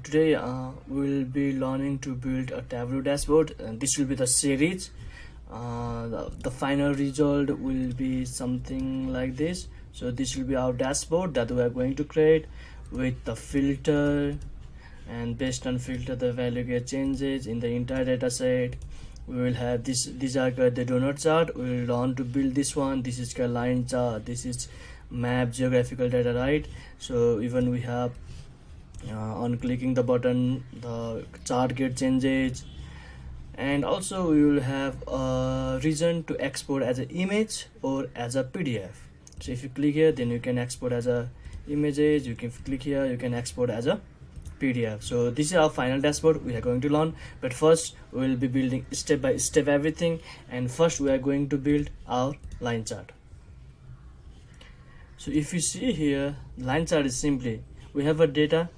Today we'll be learning to build a Tableau dashboard, and this will be the series. The final result will be something like this. So this will be our dashboard that we are going to create with the filter, and based on filter the value get changes in the entire data set. We will have this. These are the donut chart. We will learn to build this one. This is a line chart. This is map geographical data, right? So even we have on clicking the button the chart get changes, and also we will have a reason to export as an image or as a PDF. So if you click here, then you can export as a images. You can click here, you can export as a PDF. So this is our final dashboard we are going to learn, but first we will be building step by step everything. And first we are going to build our line chart. So if you see here, line chart is simply we have a data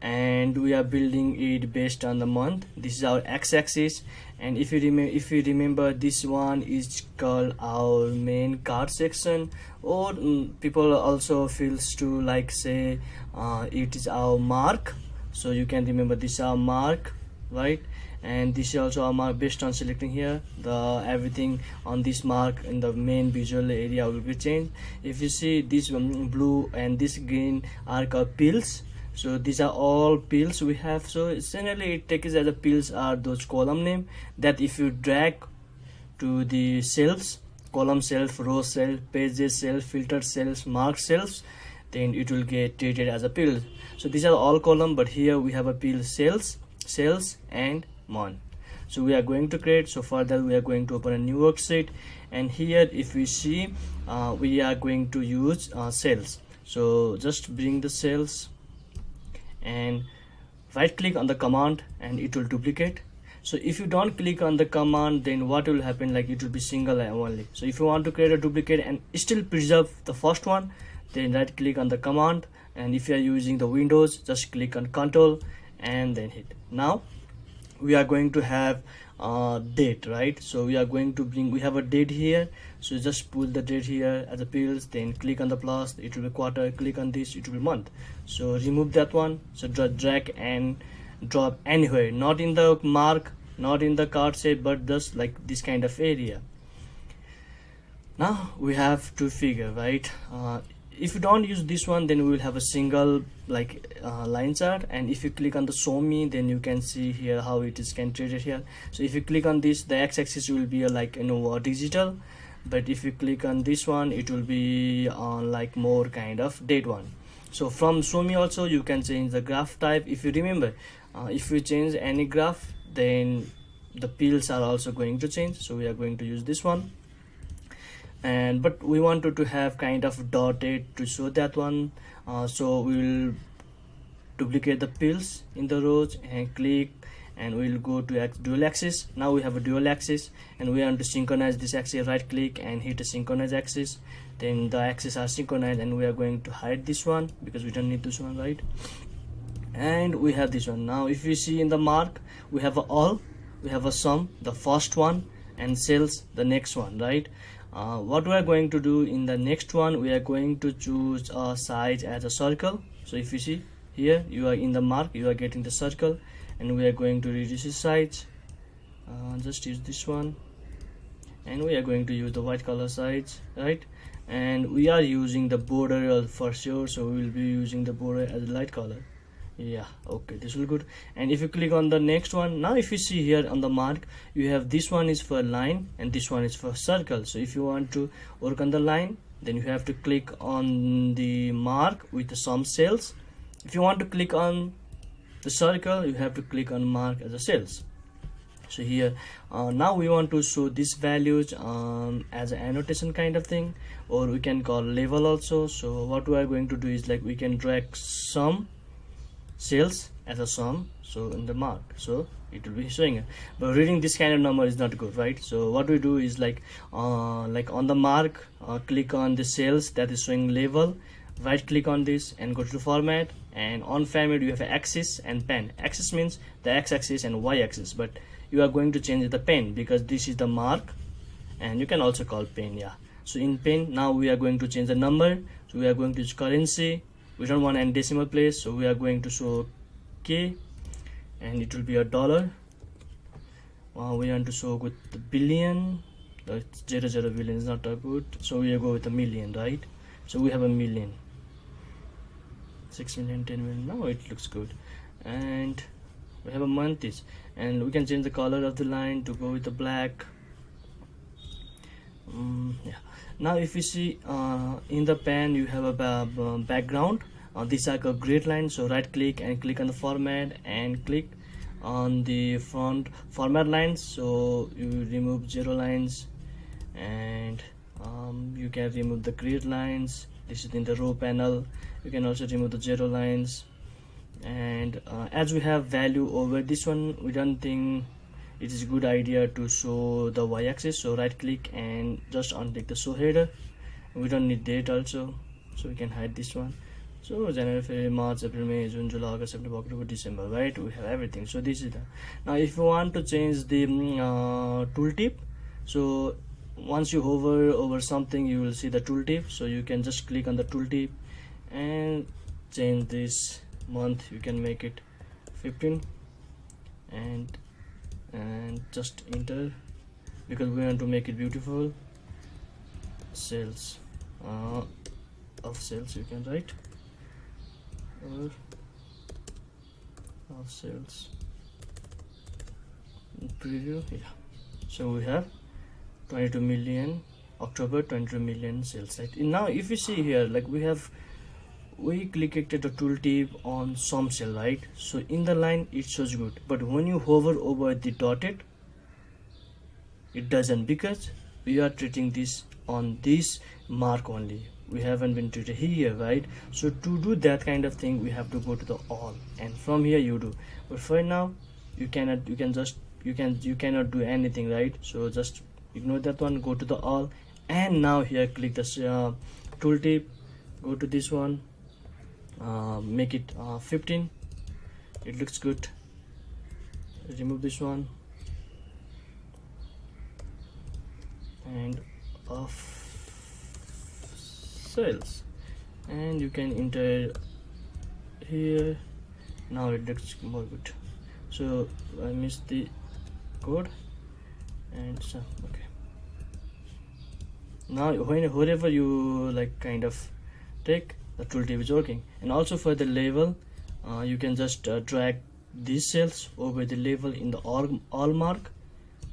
and we are building it based on the month. This is our x-axis, and if you remember this one is called our main card section, or people also feels to like say it is our mark. So you can remember this is our mark, right? And this is also our mark. Based on selecting here, the everything on this mark in the main visual area will be changed. If you see this blue and this green are called pills. So these are all pills we have. So essentially it takes as a pills are those column name that if you drag to the cells, column cells, row cells, pages cells, filter cells, mark cells, then it will get treated as a pill. So these are all column, but here we have a pill cells, and month. So we are going to create. So for that we are going to open a new worksheet, and here if we see we are going to use cells. So just bring the cells and right click on the command and it will duplicate. So if you don't click on the command, then what will happen, like it will be single only. So if you want to create a duplicate and still preserve the first one, then right click on the command, and if you are using the Windows, just click on Control and then hit. Now we are going to have date, right? So we are going to bring, we have a date here, so just put the date here as a pills, then click on the plus, it will be quarter, click on this, it will be month. So remove that one. So drag and drop anywhere, not in the mark, not in the card shape, but just like this kind of area. Now we have to figure, right? If you don't use this one, then we will have a single like line chart, and if you click on the show me, then you can see here how it is treated here. So if you click on this, the x-axis will be like digital, but if you click on this one, it will be on like more kind of date one. So from show me also you can change the graph type. If you remember, if you change any graph, then the pills are also going to change. So we are going to use this one, and but we wanted to have kind of dotted to show that one. So we will duplicate the pills in the rows and click, and we'll go to dual axis. Now we have a dual axis, and we want to synchronize this axis. Right click and hit a synchronize axis, then the axes are synchronized, and we are going to hide this one because we don't need this one, right? And we have this one. Now if you see in the mark, we have a all, we have a sum, the first one, and cells the next one, right? What we are going to do in the next one, we are going to choose a size as a circle. So if you see here, you are in the mark, you are getting the circle, and we are going to reduce the size. Just use this one, and we are going to use the white color size, right? And we are using the border for sure, so we will be using the border as a light color. Yeah, okay, this will good. And if you click on the next one, now if you see here on the mark, you have this one is for line and this one is for circle. So if you want to work on the line, then you have to click on the mark with some cells. If you want to click on the circle, you have to click on mark as a cells. So here now we want to show these values as an annotation kind of thing, or we can call label also. So what we are going to do is like we can drag some cells as a sum, so in the mark, so it will be showing it. But reading this kind of number is not good, right? So what we do is like on the mark, click on the cells that is showing label, right click on this and go to format, and on format you have axis and pen. Axis means the x-axis and y-axis, but you are going to change the pen because this is the mark, and you can also call pen. Yeah, so in pen now we are going to change the number. So we are going to use currency. We don't want any decimal place, so we are going to show K, and it will be a dollar. We want to show with the billion. It's 00 billion is not a good, so we go with a million, right? So we have a million, 6 million, 10 million. Now it looks good. And we have a month is, and we can change the color of the line to go with the black. Yeah. Now if you see in the pan you have a background. These are a grid line, so right click and click on the format and click on the front format lines, so you remove 0 lines, and you can remove the grid lines. This is in the row panel. You can also remove the 0 lines, and as we have value over this one, we don't think it is a good idea to show the y-axis, so right click and just untick the show header. We don't need date also, so we can hide this one. So January, February, March, April, May, June, July, August, September, October, December, right? We have everything. So this is the, now if you want to change the tooltip, so once you hover over something you will see the tooltip, so you can just click on the tooltip and change this month. You can make it 15 and just enter, because we want to make it beautiful. Sales of sales, you can write, or of sales preview. Yeah, so we have 22 million October, 22 million sales, right? Now if you see here, like we clicked the tooltip on some cell, right? So in the line it shows good, but when you hover over the dotted, it doesn't, because we are treating this on this mark only. We haven't been treated here, right? So to do that kind of thing, we have to go to the all, and from here you do. But for now you cannot do anything, right? So just ignore that one, go to the all, and now here click the tooltip, go to this one, make it 15. It looks good. Remove this one and of sales, and you can enter here. Now it looks more good. So I missed the code, and so okay. Now wherever you like kind of take, the tooltip is working. And also for the label, you can just drag these cells over the label in the all mark.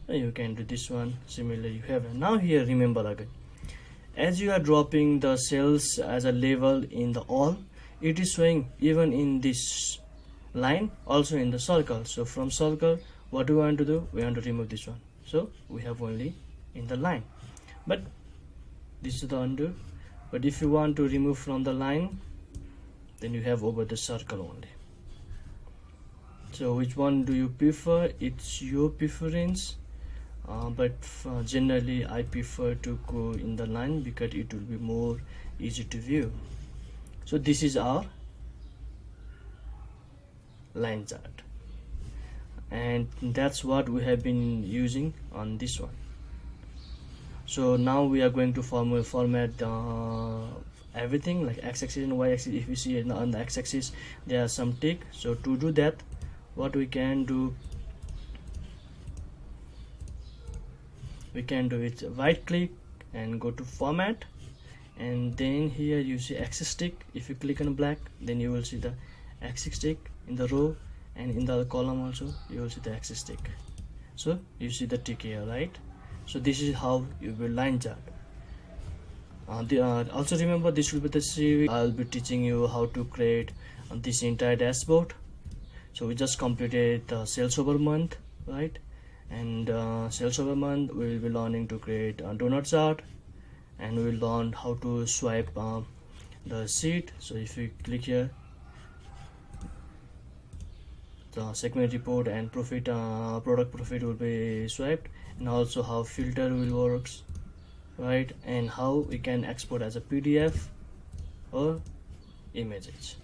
You can do this one. Similarly you have. Now here remember again, as you are dropping the cells as a label in the all, it is showing even in this line, also in the circle. So from circle, what do we want to do? We want to remove this one, so we have only in the line, but this is the undo. But if you want to remove from the line, then you have over the circle only. So which one do you prefer? It's your preference, but generally I prefer to go in the line because it will be more easy to view. So this is our line chart, and that's what we have been using on this one. So now we are going to format everything like x-axis and y-axis. If you see on the x-axis there are some tick, so to do that, what we can do it right click and go to format, and then here you see axis tick. If you click on black, then you will see the axis tick in the row, and in the column also you will see the axis tick. So you see the tick here, right? So this is how you will line chart. Also remember, this will be the series. I'll be teaching you how to create this entire dashboard. So we just completed the sales over month, right? And sales over month we will be learning to create a donut chart, and we will learn how to swipe the sheet. So if you click here, the segment report and profit, product profit will be swiped, and also how filter will works, right? And how we can export as a PDF or images.